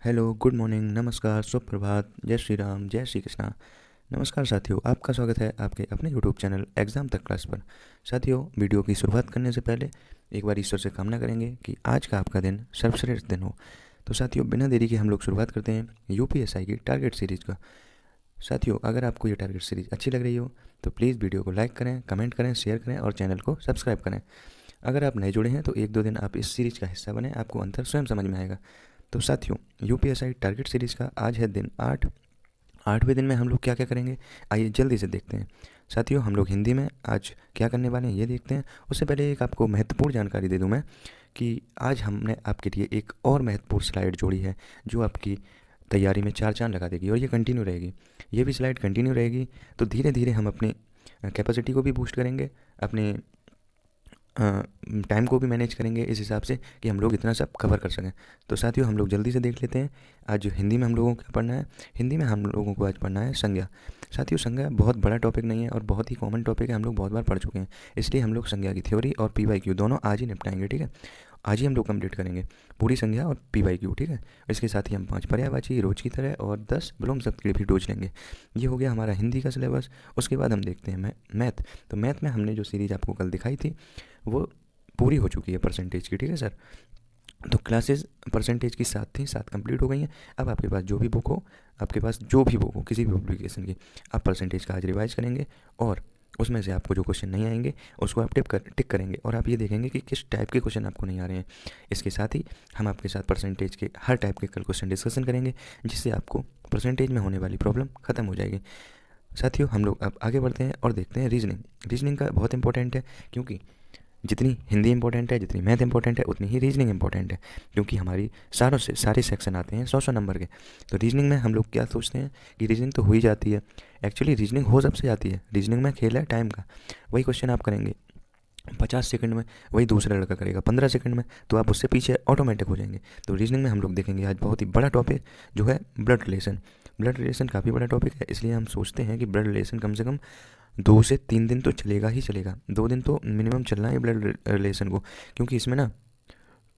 Hello, good morning, नमस्कार, सुप्रभात, जय श्री राम, जय श्री कृष्णा। नमस्कार साथियों, आपका स्वागत है आपके अपने यूट्यूब चैनल एग्ज़ाम तक क्लास पर। साथियों, वीडियो की शुरुआत करने से पहले एक बार ईश्वर से कामना करेंगे कि आज का आपका दिन सर्वश्रेष्ठ दिन हो। तो साथियों, बिना देरी के हम लोग शुरुआत करते हैं यूपीएसआई की टारगेट सीरीज़ का। साथियों, अगर आपको ये टारगेट सीरीज़ अच्छी लग रही हो तो प्लीज़ वीडियो को लाइक करें, कमेंट करें, शेयर करें और चैनल को सब्सक्राइब करें। अगर आप नए जुड़े हैं तो एक दो दिन आप इस सीरीज़ का हिस्सा बने, आपको अंतर स्वयं समझ में आएगा। तो साथियों, यूपीएसआई टारगेट सीरीज़ का आज है दिन 8। 8वें दिन में हम लोग क्या क्या करेंगे, आइए जल्दी से देखते हैं। साथियों, हम लोग हिंदी में आज क्या करने वाले हैं ये देखते हैं। उससे पहले एक आपको महत्वपूर्ण जानकारी दे दूं मैं कि आज हमने आपके लिए एक और महत्वपूर्ण स्लाइड जोड़ी है जो आपकी तैयारी में चार चांद लगा देगी और ये कंटिन्यू रहेगी। ये भी स्लाइड कंटिन्यू रहेगी। तो धीरे धीरे हम अपनी कैपेसिटी को भी बूस्ट करेंगे, अपने टाइम को भी मैनेज करेंगे इस हिसाब से कि हम लोग इतना सब कवर कर सकें। तो साथियों, हम लोग जल्दी से देख लेते हैं आज हिंदी में हम लोगों को क्या पढ़ना है। हिंदी में हम लोगों को आज पढ़ना है संज्ञा। साथियों, संज्ञा बहुत बड़ा टॉपिक नहीं है और बहुत ही कॉमन टॉपिक है, हम लोग बहुत बार पढ़ चुके हैं। इसलिए हम लोग संज्ञा की थ्योरी और पी वाई क्यू दोनों आज ही निपटाएंगे, ठीक है। आज ही हम लोग कंप्लीट करेंगे पूरी संज्ञा और पी वाई क्यू, ठीक है। इसके साथ ही हम 5 पर्यायवाची रोज की तरह और 10 विलोम शब्द के भी डोज लेंगे। ये हो गया हमारा हिंदी का सिलेबस। उसके बाद हम देखते हैं मैथ। तो मैथ में हमने जो सीरीज़ आपको कल दिखाई थी वो पूरी हो चुकी है परसेंटेज की, ठीक है सर। तो क्लासेस परसेंटेज की 7 थी, 7 कंप्लीट हो गई हैं। अब आपके पास जो भी बुक हो, आपके पास जो भी बुक हो किसी भी पब्लिकेशन की, आप परसेंटेज का आज रिवाइज करेंगे और उसमें से आपको जो क्वेश्चन नहीं आएंगे उसको आप टिक करेंगे और आप ये देखेंगे कि किस टाइप के क्वेश्चन आपको नहीं आ रहे हैं। इसके साथ ही हम आपके साथ परसेंटेज के हर टाइप के कल क्वेश्चन डिस्कशन करेंगे जिससे आपको परसेंटेज में होने वाली प्रॉब्लम खत्म हो जाएगी। साथियों, हम लोग अब आगे बढ़ते हैं और देखते हैं रीजनिंग। रीजनिंग का बहुत इंपॉर्टेंट है क्योंकि जितनी हिंदी इंपॉर्टेंट है, जितनी मैथ इंपॉर्टेंट है, उतनी ही रीजनिंग इंपॉर्टेंट है क्योंकि हमारी सारों से सारे सेक्शन आते हैं 100 नंबर के। तो रीजनिंग में हम लोग क्या सोचते हैं कि रीजनिंग तो हो ही जाती है। एक्चुअली रीजनिंग हो सबसे जाती है, रीजनिंग में खेल है टाइम का। वही क्वेश्चन आप करेंगे 50 सेकंड में, वही दूसरा लड़का करेगा 15 सेकंड में, तो आप उससे पीछे ऑटोमेटिक हो जाएंगे। तो रीजनिंग में हम लोग देखेंगे आज बहुत ही बड़ा टॉपिक जो है ब्लड रिलेशन। ब्लड रिलेशन काफ़ी बड़ा टॉपिक है, इसलिए हम सोचते हैं कि ब्लड रिलेशन कम से कम 2 से 3 दिन तो चलेगा ही चलेगा। 2 दिन तो मिनिमम चलना है ब्लड रिलेशन को, क्योंकि इसमें ना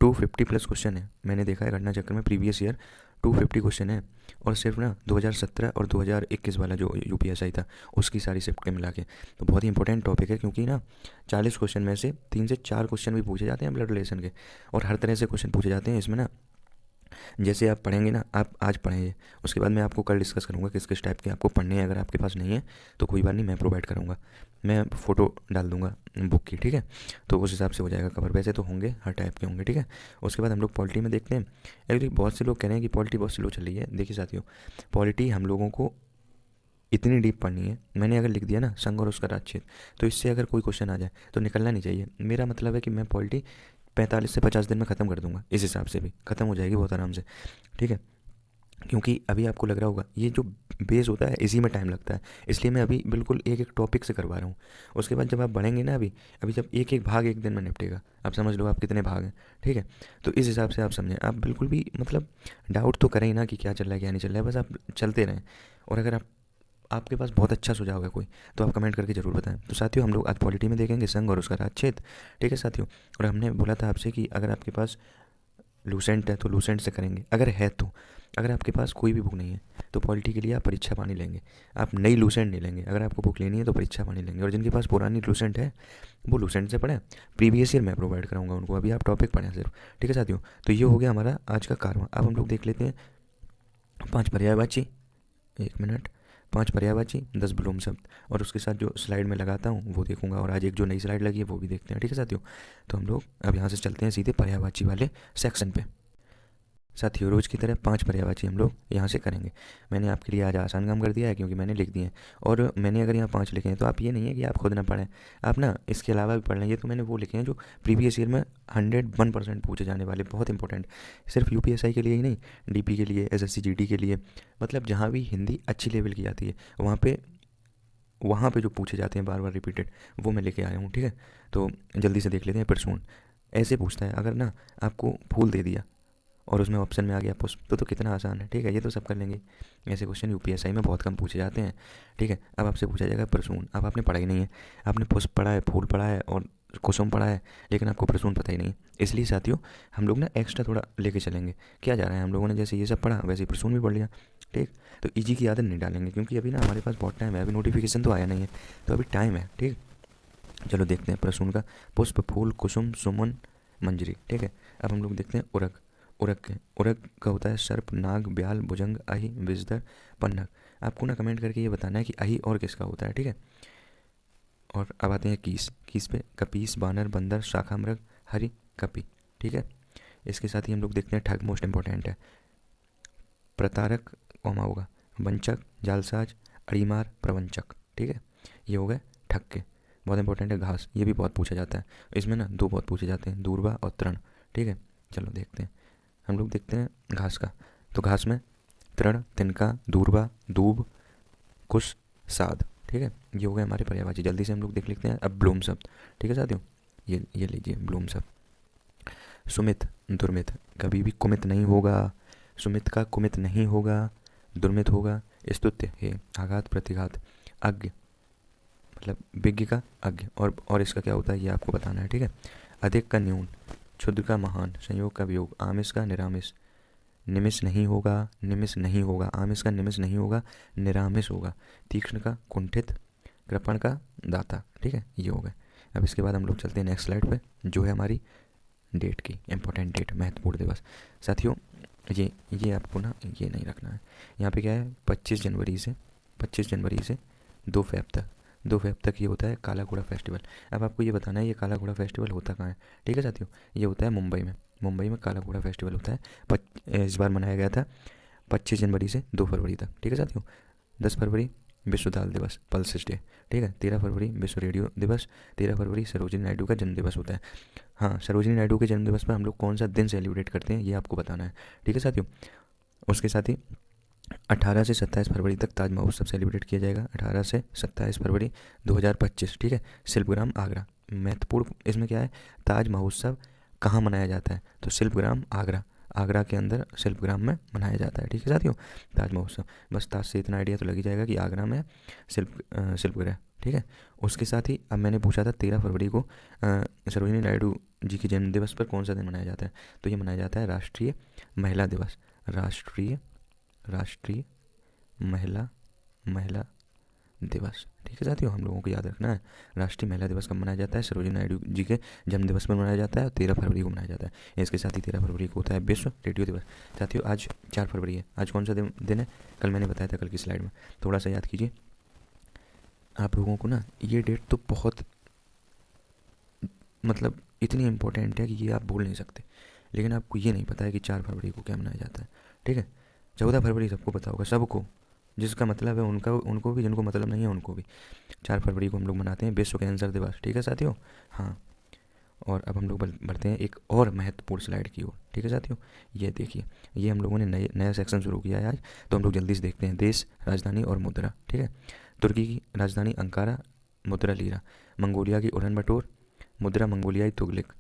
250 प्लस क्वेश्चन है। मैंने देखा है घटना चक्र में प्रीवियस ईयर 250 क्वेश्चन है। और सिर्फ ना 2017 और 2021 वाला जो यूपीएसआई था उसकी सारी शिफ्ट के मिला के। तो बहुत ही इंपॉर्टेंट टॉपिक है क्योंकि ना 40 क्वेश्चन में से 3 से 4 क्वेश्चन भी पूछे जाते हैं ब्लड रिलेशन के और हर तरह से क्वेश्चन पूछे जाते हैं इसमें ना। जैसे आप पढ़ेंगे ना, आप आज पढ़ेंगे, उसके बाद मैं आपको कल डिस्कस करूँगा किस किस टाइप के आपको पढ़ने हैं। अगर आपके पास नहीं है तो कोई बात नहीं, मैं प्रोवाइड करूँगा, मैं फ़ोटो डाल दूँगा बुक की, ठीक है। तो उस हिसाब से हो जाएगा कवर। वैसे तो होंगे, हर टाइप के होंगे, ठीक है। उसके बाद हम लोग पॉलिटी में देखते हैं। एक्चुअली बहुत से लोग कह रहे हैं कि पॉलिटी बहुत स्लो चल रही है। देखिए साथियों, पॉलिटी हम लोगों को इतनी डीप पढ़नी है। मैंने अगर लिख दिया ना संघ और उसका राजक्षेत्र, तो इससे अगर कोई क्वेश्चन आ जाए तो निकलना नहीं चाहिए। मेरा मतलब है कि मैं पॉलिटी 45 से 50 दिन में ख़त्म कर दूंगा, इस हिसाब से भी ख़त्म हो जाएगी बहुत आराम से, ठीक है। क्योंकि अभी आपको लग रहा होगा ये जो बेस होता है इसी में टाइम लगता है, इसलिए मैं अभी बिल्कुल एक एक टॉपिक से करवा रहा हूँ। उसके बाद जब आप बढ़ेंगे ना, अभी अभी जब एक एक भाग एक दिन में निपटेगा, आप समझ लो आप कितने भाग हैं, ठीक है। तो इस हिसाब से आप समझें, आप बिल्कुल भी मतलब डाउट तो करें ही ना कि क्या चल रहा है क्या नहीं चल रहा है, बस आप चलते रहें। और अगर आपके पास बहुत अच्छा सुझाव है कोई तो आप कमेंट करके ज़रूर बताएं। तो साथियों, हम लोग आज पॉलिटी में देखेंगे संघ और उसका राजक्षेत्र, ठीक है साथियों। और हमने बोला था आपसे कि अगर आपके पास लूसेंट है तो लूसेंट से करेंगे, अगर है तो। अगर आपके पास कोई भी बुक नहीं है तो पॉलिटी के लिए आप परीक्षा पानी लेंगे, आप नई लूसेंट नहीं लेंगे। अगर आपको बुक लेनी है तो परीक्षा पानी लेंगे, और जिनके पास पुरानी लूसेंट है वो लूसेंट से पढ़ें। प्रीवियस ईयर मैं प्रोवाइड कराऊंगा उनको, अभी आप टॉपिक पढ़ें सिर्फ, ठीक है साथियों। तो ये हो गया हमारा आज का कारवा। अब हम लोग देख लेते हैं 5 पर्यायवाची, 1 मिनट, 5 पर्यायवाची, 10 विलोम शब्द, और उसके साथ जो स्लाइड में लगाता हूँ वो देखूंगा, और आज एक जो नई स्लाइड लगी है वो भी देखते हैं, ठीक है साथियों। तो हम लोग अब यहाँ से चलते हैं सीधे पर्यायवाची वाले सेक्शन पे। साथियों, रोज़ की तरह 5 पर्यायवाची हम लोग यहाँ से करेंगे। मैंने आपके लिए आज आसान काम कर दिया है क्योंकि मैंने लिख दिए हैं। और मैंने अगर यहाँ 5 लिखे हैं तो आप ये नहीं है कि आप खुद ना पढ़ें, आप ना इसके अलावा भी पढ़ लें। ये तो मैंने वो लिखे हैं जो प्रीवियस ईयर में 101% पूछे जाने वाले, बहुत इंपॉर्टेंट, सिर्फ यूपीएसआई के लिए ही नहीं, डीपी के लिए, एसएससी जीडी के लिए, मतलब जहाँ भी हिंदी अच्छी लेवल की आती है वहाँ पे जो पूछे जाते हैं बार बार रिपीटेड, वो मैं लेके आया हूँ, ठीक है। तो जल्दी से देख लेते हैं। प्रसून ऐसे पूछता है, अगर ना आपको फूल दे दिया और उसमें ऑप्शन में आ गया पुष्प, तो कितना आसान है, ठीक है, ये तो सब कर लेंगे। ऐसे क्वेश्चन यूपीएसआई में बहुत कम पूछे जाते हैं, ठीक है। अब आपसे पूछा जाएगा प्रसून, अब आपने पढ़ा ही नहीं है, आपने पुष्प पढ़ा है, फूल पढ़ा है और कुसुम पढ़ा है, लेकिन आपको प्रसून पता ही नहीं है। इसलिए साथियों हम लोग ना एक्स्ट्रा थोड़ा लेके चलेंगे। क्या जा रहा है, हम लोगों ने जैसे ये सब पढ़ा वैसे ही प्रसून भी पढ़ लिया, ठीक। तो ईजी की आदत नहीं डालेंगे, क्योंकि अभी ना हमारे पास बहुत टाइम है, अभी नोटिफिकेशन तो आया नहीं है, तो अभी टाइम है, ठीक। चलो देखते हैं प्रसून का। पुष्प, फूल, कुसुम, सुमन, मंजरी, ठीक है। अब हम लोग देखते हैं उरग। उरग का होता है सर्प, नाग, ब्याल, भुजंग, अहि, विजदर, पन्नग। आपको ना कमेंट करके ये बताना है कि अहि और किसका होता है, ठीक है। और अब आते हैं कीस पे कपीस, बानर, बंदर, शाखा मृग, हरि, कपि, ठीक है। इसके साथ ही हम लोग देखते हैं ठग, मोस्ट इंपॉर्टेंट है। प्रतारक कौमा होगा, वंचक, जालसाज, अड़ीमार, प्रवंचक, ठीक है। ये हो गए ठग के। बहुत इंपॉर्टेंट है घास, ये भी बहुत पूछा जाता है। इसमें ना दो बहुत पूछे जाते हैं, दूरबा और तृण, ठीक है। चलो देखते हैं, हम लोग देखते हैं घास का। तो घास में तृण, तिनका, दूरबा, दूब, कुश, साध, ठीक है। ये हो गए हमारे पर्यायवाची। जल्दी से हम लोग देख लेते हैं अब ब्लूम शब्द, ठीक है साथियों। ये लीजिए ब्लूम शब्द। सुमित, दुर्मित, कभी भी कुमित नहीं होगा, सुमित का कुमित नहीं होगा, दुर्मित होगा। स्तुत्य है, आघात, प्रतिघात। अज्ञ मतलब विज्ञ का अज्ञ, और इसका क्या होता है ये आपको बताना है, ठीक है। अधिक का न्यून, क्षुद्र का महान, संयोग का वियोग, आमिष का निरामिष। निमिष नहीं होगा, निमिष नहीं होगा, आमिष का निमिष नहीं होगा, निरामिष होगा। तीक्ष्ण का कुंठित, कृपण का दाता, ठीक है। ये हो गए। अब इसके बाद हम लोग चलते हैं नेक्स्ट स्लाइड पे, जो है हमारी डेट की, इंपॉर्टेंट डेट, महत्वपूर्ण दिवस। साथियों ये आपको ना ये नहीं रखना है। यहाँ पे क्या है, 25 जनवरी से 2 फेब तक, 2 फेब तक ये होता है काला घोड़ा फेस्टिवल। अब आपको ये बताना है ये काला घोड़ा फेस्टिवल होता कहाँ है, ठीक है साथियों। ये होता है मुंबई में काला घोड़ा फेस्टिवल होता है। इस बार मनाया गया था 25 जनवरी से 2 फरवरी तक, ठीक है साथियों। 10 फरवरी विश्व दाल दिवस, पल्सिस डे, ठीक है। 13 फरवरी विश्व रेडियो दिवस। 13 फरवरी सरोजिनी नायडू का जन्म दिवस होता है। हाँ, सरोजिनी नायडू के जन्म दिवस पर हम लोग कौन सा दिन सेलिब्रेट करते हैं ये आपको बताना है, ठीक है साथियों। उसके साथ ही 18 से 27 फरवरी तक ताज महोत्सव सेलिब्रेट किया जाएगा, 18 से 27 फरवरी 2025, ठीक है। शिल्पग्राम आगरा, महत्वपूर्ण इसमें क्या है, ताज महोत्सव कहाँ मनाया जाता है, तो शिल्पग्राम आगरा, आगरा के अंदर शिल्पग्राम में मनाया जाता है, ठीक है साथियों। ताज महोत्सव, बस ताज से इतना आइडिया तो लग ही जाएगा कि आगरा में शिल्पगृह, ठीक है। उसके साथ ही अब मैंने पूछा था 13 फरवरी को सरोजिनी नायडू जी के जन्म दिवस पर कौन सा दिन मनाया जाता है, तो ये मनाया जाता है राष्ट्रीय महिला दिवस, राष्ट्रीय महिला महिला दिवस, ठीक है साथियों। हम लोगों को याद रखना है राष्ट्रीय महिला दिवस कब मनाया जाता है, सरोजिनी नायडू जी के जन्म दिवस पर मनाया जाता है, और 13 फरवरी को मनाया जाता है। इसके साथ ही 13 फरवरी को होता है विश्व रेडियो दिवस। साथियों आज 4 फरवरी है, आज कौन सा दिन है, कल मैंने बताया था, कल की स्लाइड में, थोड़ा सा याद कीजिए। आप लोगों को ना ये डेट तो बहुत मतलब इतनी इम्पोर्टेंट है कि ये आप भूल नहीं सकते, लेकिन आपको ये नहीं पता है कि 4 फरवरी को क्या मनाया जाता है, ठीक है। 14 फरवरी सबको पता होगा, सबको, जिसका मतलब है उनका, उनको भी, जिनको मतलब नहीं है उनको भी। 4 फरवरी को हम लोग मनाते हैं विश्व कैंसर दिवस, ठीक है साथियों। हाँ, और अब हम लोग बढ़ते हैं एक और महत्वपूर्ण स्लाइड की ओर, ठीक है साथियों। ये देखिए, ये हम लोगों ने नया सेक्शन शुरू किया है आज, तो हम लोग जल्दी से देखते हैं। देश, राजधानी और मुद्रा, ठीक है। तुर्की की राजधानी अंकारा, मुद्रा लीरा। मंगोलिया की उड़न बटोर, मुद्रा मंगोलियाई तुगलिक।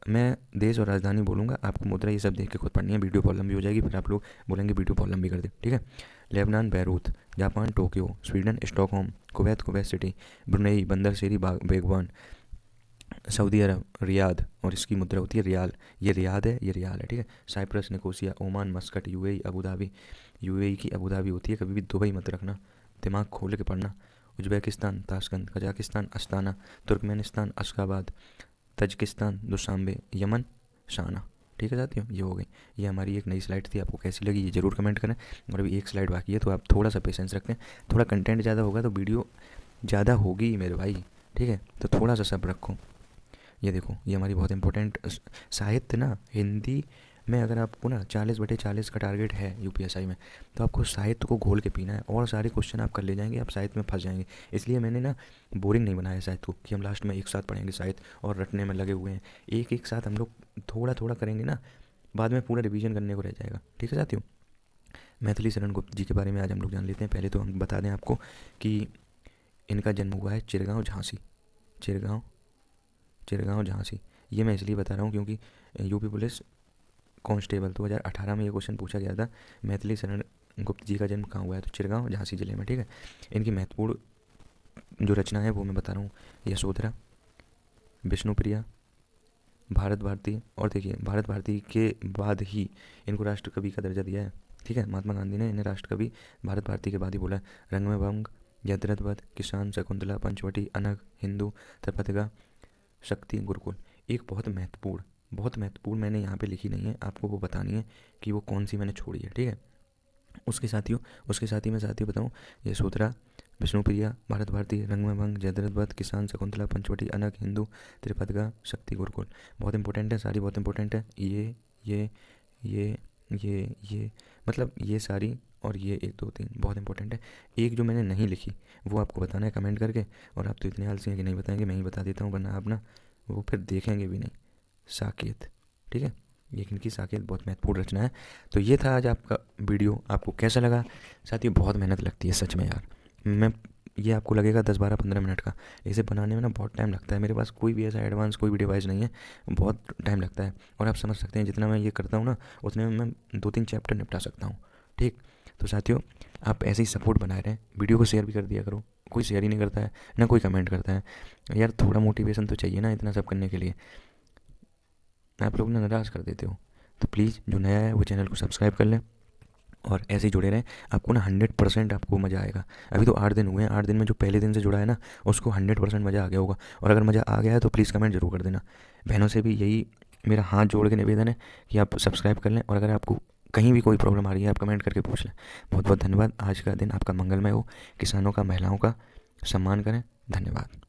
मैं देश और राजधानी बोलूँगा, आपको मुद्रा ये सब देख के खुद पढ़नी है, वीडियो प्रॉब्लम भी हो जाएगी, फिर आप लोग बोलेंगे वीडियो प्रॉब्लम भी कर दे, ठीक है। Lebanon Beirut, Japan Tokyo, Sweden Stockholm, Kuwait city, Brunei बंदर शेरी बेगवान, सऊदी अरब रियाद, और इसकी मुद्रा होती है रियाल। ये रियाद है, ये रियाल है, ठीक है। Cyprus, Nicosia, Oman, Muscat, UAE, Abu Dhabi. UAE की अबू धाबी होती है, कभी भी दुबई मत रखना, दिमाग खोल के पढ़ना। Uzbekistan Tashkent, Kazakhstan Astana, Turkmenistan Ashgabat, Tajikistan Dushanbe, Yemen शाना, ठीक है साथियों। ये हो गई, ये हमारी एक नई स्लाइड थी, आपको कैसी लगी ये ज़रूर कमेंट करें। और अभी एक स्लाइड बाकी है, तो आप थोड़ा सा पेशेंस रखें, थोड़ा कंटेंट ज़्यादा होगा तो वीडियो ज़्यादा होगी ही मेरे भाई, ठीक है। तो थोड़ा सा सब रखो। ये देखो, ये हमारी बहुत इंपॉर्टेंट साहित्य ना, हिंदी में अगर आपको ना 40/40 का टारगेट है यूपीएसआई में, तो आपको साहित्य को घोल के पीना है, और सारे क्वेश्चन आप कर ले जाएंगे, आप साहित्य में फंस जाएंगे। इसलिए मैंने ना बोरिंग नहीं बनाया साहित्य को कि हम लास्ट में एक साथ पढ़ेंगे साहित्य और रटने में लगे हुए हैं। एक एक साथ हम लोग थोड़ा थोड़ा करेंगे ना, बाद में पूरा रिवीजन करने को रह जाएगा, ठीक है साथियों। मैथिली शरण गुप्त जी के बारे में आज हम लोग जान लेते हैं। पहले तो हम बता दें आपको कि इनका जन्म हुआ है चिरगांव झांसी, चिरगांव चिरगांव झांसी। ये मैं इसलिए बता रहा हूँ क्योंकि यूपी पुलिस कांस्टेबल 2018 में ये क्वेश्चन पूछा गया था, मैथिली शरण गुप्त जी का जन्म कहाँ हुआ है, तो चिरगांव झांसी जिले में, ठीक है। इनकी महत्वपूर्ण जो रचना है वो मैं बता रहा हूँ, यशोधरा, विष्णुप्रिया, भारत भारती, और देखिए भारत भारती के बाद ही इनको राष्ट्रकवि का दर्जा दिया है। ठीक है, महात्मा गांधी ने इन्हें राष्ट्रकवि भारत भारती के बाद ही बोला है। रंग में भंग, यद्रथ, किसान, शकुंतला, पंचवटी, अनग, हिंदू, त्रिपथिका, शक्ति, गुरुकुल। एक बहुत महत्वपूर्ण मैंने यहाँ पे लिखी नहीं है, आपको वो बतानी है कि वो कौन सी मैंने छोड़ी है। ठीक है, उसके साथ ही मैं साथियों बताऊँ, ये सूत्रा, विष्णुप्रिया, भारत भारती, रंग में भंग, जयद्रथ, किसान, शकुंतला, पंचवटी, अनग, हिंदू, त्रिपदगा, शक्ति, गुरुकुल बहुत इंपॉर्टेंट है, सारी बहुत इंपॉर्टेंट है। ये ये ये मतलब ये सारी, और ये 1 2 3 बहुत इंपॉर्टेंट है। एक जो मैंने नहीं लिखी वो आपको बताना है कमेंट करके, और आप तो इतने आलसी हैं कि नहीं बताएंगे, मैं ही बता देता हूँ, वरना आप ना वो फिर देखेंगे भी नहीं। साकेत, ठीक है, ये इनकी साकेत बहुत महत्वपूर्ण रचना है। तो ये था आज आपका वीडियो, आपको कैसा लगा? साथियों बहुत मेहनत लगती है सच में यार, मैं ये आपको लगेगा 10 12 15 मिनट का, इसे बनाने में ना बहुत टाइम लगता है। मेरे पास कोई भी ऐसा एडवांस कोई भी डिवाइस नहीं है, बहुत टाइम लगता है। और आप समझ सकते हैं जितना मैं ये करता हूँ ना, उतने में मैं 2 3 चैप्टर निपटा सकता हूँ। ठीक, तो साथियों आप ऐसे ही सपोर्ट बनाए रहें, वीडियो को शेयर भी कर दिया करो। कोई शेयर ही नहीं करता है, ना कोई कमेंट करता है यार, थोड़ा मोटिवेशन तो चाहिए ना इतना सब करने के लिए, आप लोग ना नाराज़ कर देते हो। तो प्लीज़ जो नया है वो चैनल को सब्सक्राइब कर लें और ऐसे ही जुड़े रहें, आपको ना 100% आपको मज़ा आएगा। अभी तो 8 दिन हुए हैं, 8 दिन में जो पहले दिन से जुड़ा है ना उसको 100% मज़ा आ गया होगा। और अगर मज़ा आ गया है तो प्लीज़ कमेंट जरूर कर देना। बहनों से भी यही मेरा हाथ जोड़ के निवेदन है कि आप सब्सक्राइब कर लें, और अगर आपको कहीं भी कोई प्रॉब्लम आ रही है आप कमेंट करके पूछ लें। बहुत बहुत धन्यवाद, आज का दिन आपका मंगलमय हो, किसानों का, महिलाओं का सम्मान करें। धन्यवाद।